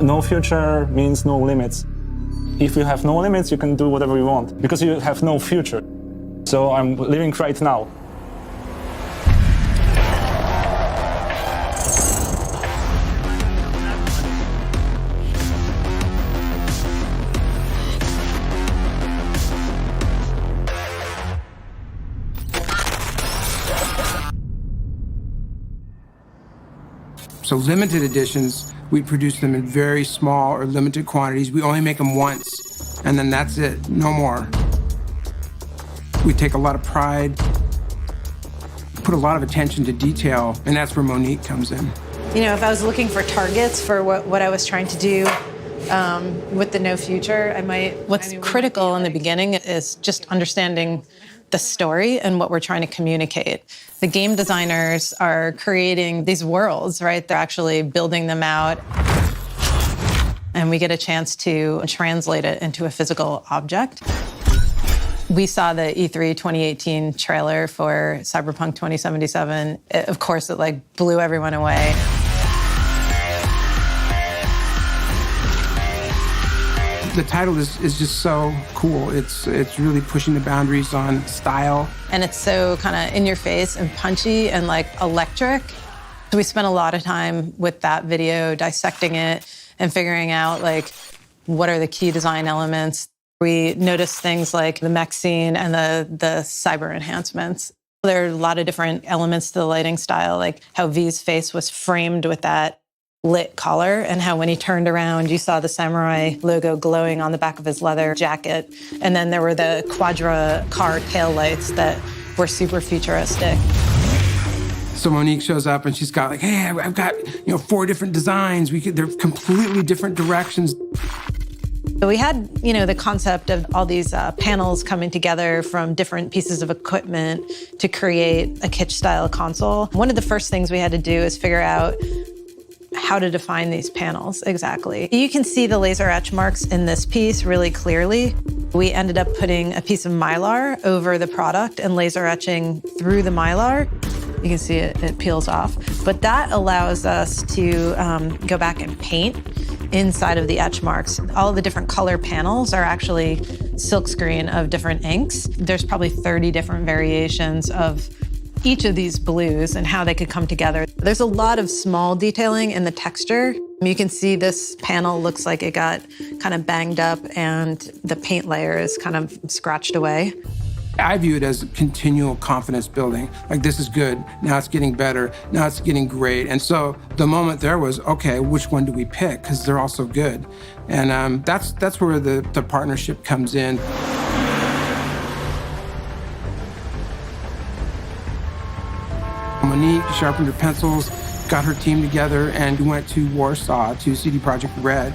No future means no limits. If you have no limits, you can do whatever you want, because you have no future. So I'm living right now. So limited editions, we produce them in very small or limited quantities. We only make them once, and then that's it, no more. We take a lot of pride, put a lot of attention to detail, and that's where Monique comes in. You know, if I was looking for targets for what I was trying to do with the no future, I might... What's critical in the beginning is just understanding the story and what we're trying to communicate. The game designers are creating these worlds, right? They're actually building them out. And we get a chance to translate it into a physical object. We saw the E3 2018 trailer for Cyberpunk 2077. Of course, it like blew everyone away. The title is just so cool. It's really pushing the boundaries on style. And it's so kind of in your face and punchy and like electric. So we spent a lot of time with that video dissecting it and figuring out like what are the key design elements. We noticed things like the mech scene and the cyber enhancements. There are a lot of different elements to the lighting style, like how V's face was framed with that lit collar, and how when he turned around, you saw the samurai logo glowing on the back of his leather jacket. And then there were the Quadra car taillights that were super futuristic. So Monique shows up and she's got like, hey, I've got 4 different designs. They're completely different directions. So we had, the concept of all these panels coming together from different pieces of equipment to create a kitsch-style console. One of the first things we had to do is figure out how to define these panels exactly. You can see the laser etch marks in this piece really clearly. We ended up putting a piece of Mylar over the product and laser etching through the Mylar. You can see it peels off. But that allows us to go back and paint inside of the etch marks. All the different color panels are actually silkscreen of different inks. There's probably 30 different variations of each of these blues and how they could come together. There's a lot of small detailing in the texture. You can see this panel looks like it got kind of banged up and the paint layer is kind of scratched away. I view it as continual confidence building. Like, this is good, now it's getting better, now it's getting great. And so the moment there was, okay, which one do we pick? Because they're all so good. And that's where the partnership comes in. Monique sharpened her pencils, got her team together, and we went to Warsaw to CD Projekt Red.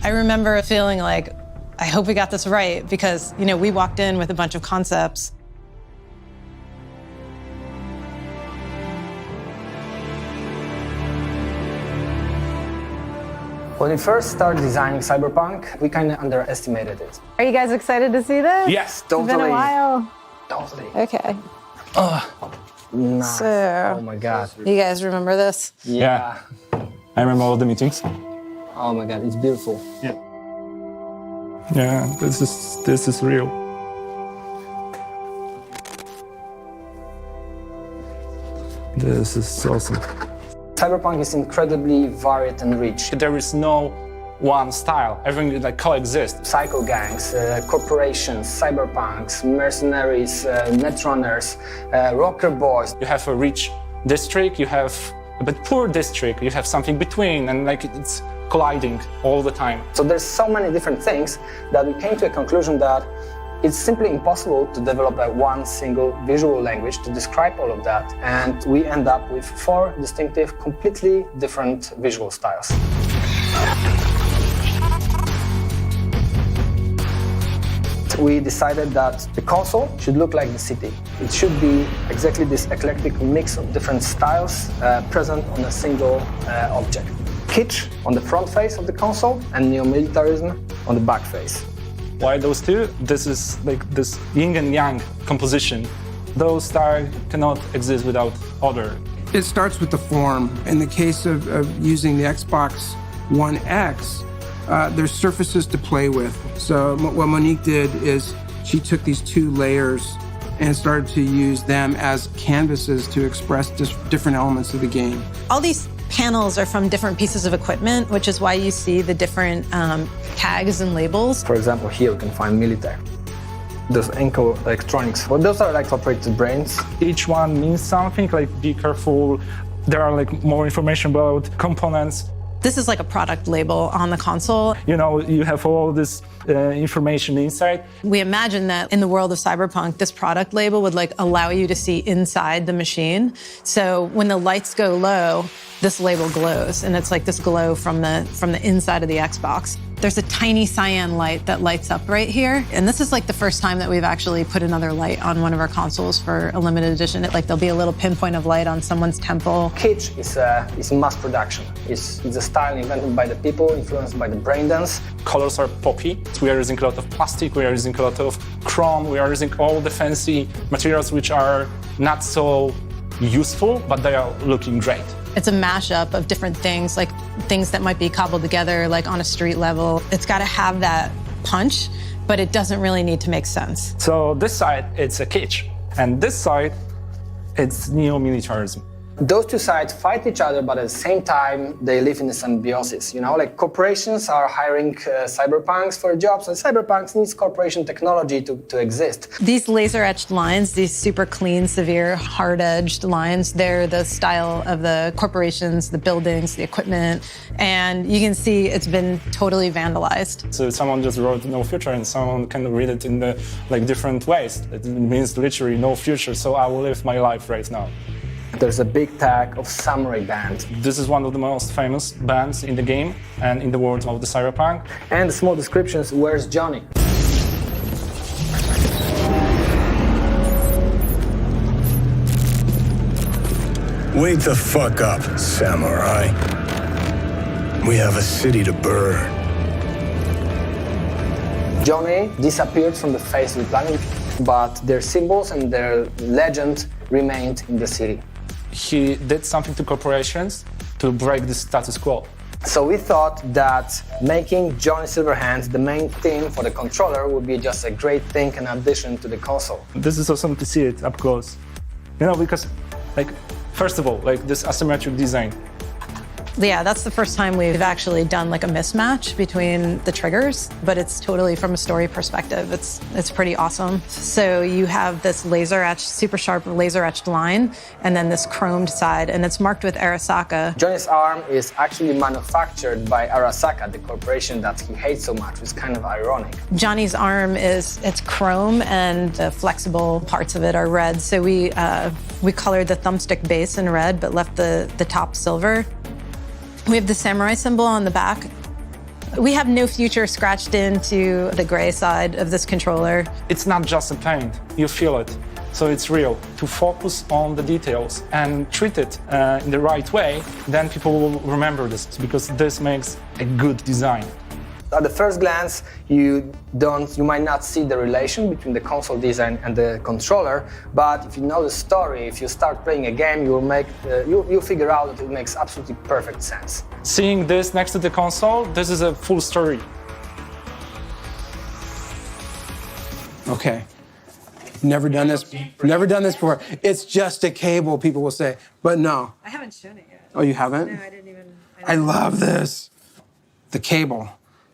I remember feeling like, I hope we got this right, because, we walked in with a bunch of concepts. When we first started designing Cyberpunk, we kind of underestimated it. Are you guys excited to see this? Yes, totally. It's been a while. Totally. Okay. Nice. So, oh my God. You guys remember this? Yeah. I remember all the meetings. Oh my God, it's beautiful. Yeah. Yeah, this is real. This is awesome. Cyberpunk is incredibly varied and rich. There is no one style. Everything like coexists. Psycho gangs, corporations, cyberpunks, mercenaries, netrunners, rocker boys. You have a rich district, you have a bit poor district, you have something between, and like it's colliding all the time. So there's so many different things that we came to a conclusion that it's simply impossible to develop one single visual language to describe all of that. And we end up with 4 distinctive, completely different visual styles. We decided that the console should look like the city. It should be exactly this eclectic mix of different styles present on a single object. kitsch on the front face of the console and neo-militarism on the back face. Why those two? This is like this yin and yang composition. Those styles cannot exist without other. It starts with the form. In the case of using the Xbox One X, there's surfaces to play with. So what Monique did is she took these two layers and started to use them as canvases to express different elements of the game. All these panels are from different pieces of equipment, which is why you see the different tags and labels. For example, here you can find military. Those Enco electronics, well, those are like operated brains. Each one means something, like be careful. There are like more information about components. This is like a product label on the console. You know, you have all this information inside. We imagine that in the world of Cyberpunk, this product label would like allow you to see inside the machine. So when the lights go low, this label glows, and it's like this glow from the inside of the Xbox. There's a tiny cyan light that lights up right here, and this is like the first time that we've actually put another light on one of our consoles for a limited edition. There'll be a little pinpoint of light on someone's temple. Kitsch is mass production. It's a style invented by the people, influenced by the braindance. Colors are poppy. We are using a lot of plastic, we are using a lot of chrome, we are using all the fancy materials which are not so useful, but they are looking great. It's a mashup of different things, like things that might be cobbled together, like on a street level. It's got to have that punch, but it doesn't really need to make sense. So this side, it's a kitsch, and this side, it's neo-militarism. Those two sides fight each other, but at the same time, they live in a symbiosis. You know, like corporations are hiring cyberpunks for jobs, and cyberpunks needs corporation technology to exist. These laser-etched lines, these super clean, severe, hard-edged lines, they're the style of the corporations, the buildings, the equipment, and you can see it's been totally vandalized. So someone just wrote no future, and someone can read it in the different ways. It means literally no future, so I will live my life right now. There's a big tag of samurai band. This is one of the most famous bands in the game and in the world of the Cyberpunk. And the small descriptions, where's Johnny? Wake the fuck up, samurai. We have a city to burn. Johnny disappeared from the face of the planet, but their symbols and their legend remained in the city. He did something to corporations to break the status quo. So we thought that making Johnny Silverhand the main theme for the controller would be just a great thing in addition to the console. This is awesome to see it up close. You know, because, first of all, this asymmetric design. Yeah, that's the first time we've actually done like a mismatch between the triggers, but it's totally from a story perspective. It's pretty awesome. So you have this laser etched, super sharp laser etched line, and then this chromed side, and it's marked with Arasaka. Johnny's arm is actually manufactured by Arasaka, the corporation that he hates so much. It's kind of ironic. Johnny's arm it's chrome, and the flexible parts of it are red. So we colored the thumbstick base in red, but left the top silver. We have the samurai symbol on the back. We have no future scratched into the gray side of this controller. It's not just a paint, you feel it. So it's real. To focus on the details and treat it in the right way, then people will remember this, because this makes a good design. At the first glance, you might not see the relation between the console design and the controller, but if you know the story, if you start playing a game, you'll figure out that it makes absolutely perfect sense. Seeing this next to the console, this is a full story. Okay. Never done this before. It's just a cable, people will say, but no. I haven't shown it yet. Oh, you haven't? No, I didn't even. I love this. The cable.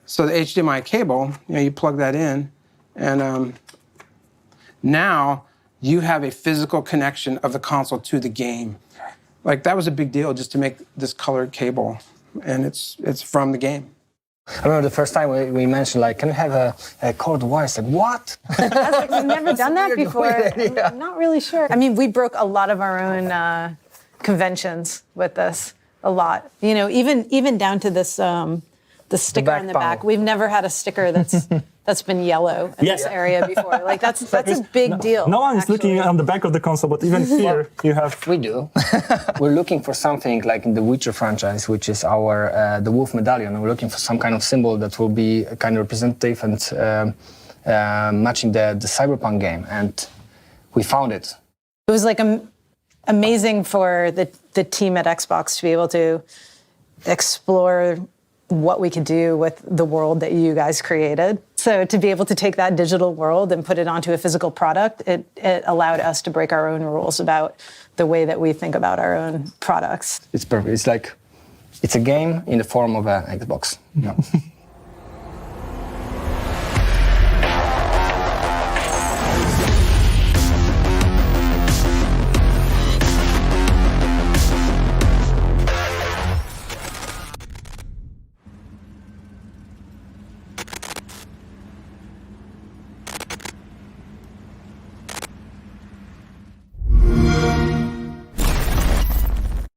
So the HDMI cable, you plug that in, and now you have a physical connection of the console to the game. That was a big deal just to make this colored cable, and it's from the game. I remember the first time we mentioned, can we have a cord wire? It's what? We've never done that before. Yeah. I'm not really sure. I mean, we broke a lot of our own conventions with this, a lot. Even down to this, the sticker on the back. We've never had a sticker that's that's been yellow in this area before. Like that's a big deal. No one is looking on the back of the console, but even here you have. We do. We're looking for something like in the Witcher franchise, which is our the wolf medallion. We're looking for some kind of symbol that will be kind of representative and matching the Cyberpunk game, and we found it. It was like amazing for the team at Xbox to be able to explore what we could do with the world that you guys created. So to be able to take that digital world and put it onto a physical product, it allowed us to break our own rules about the way that we think about our own products. It's perfect. It's like, it's a game in the form of an Xbox. Yeah.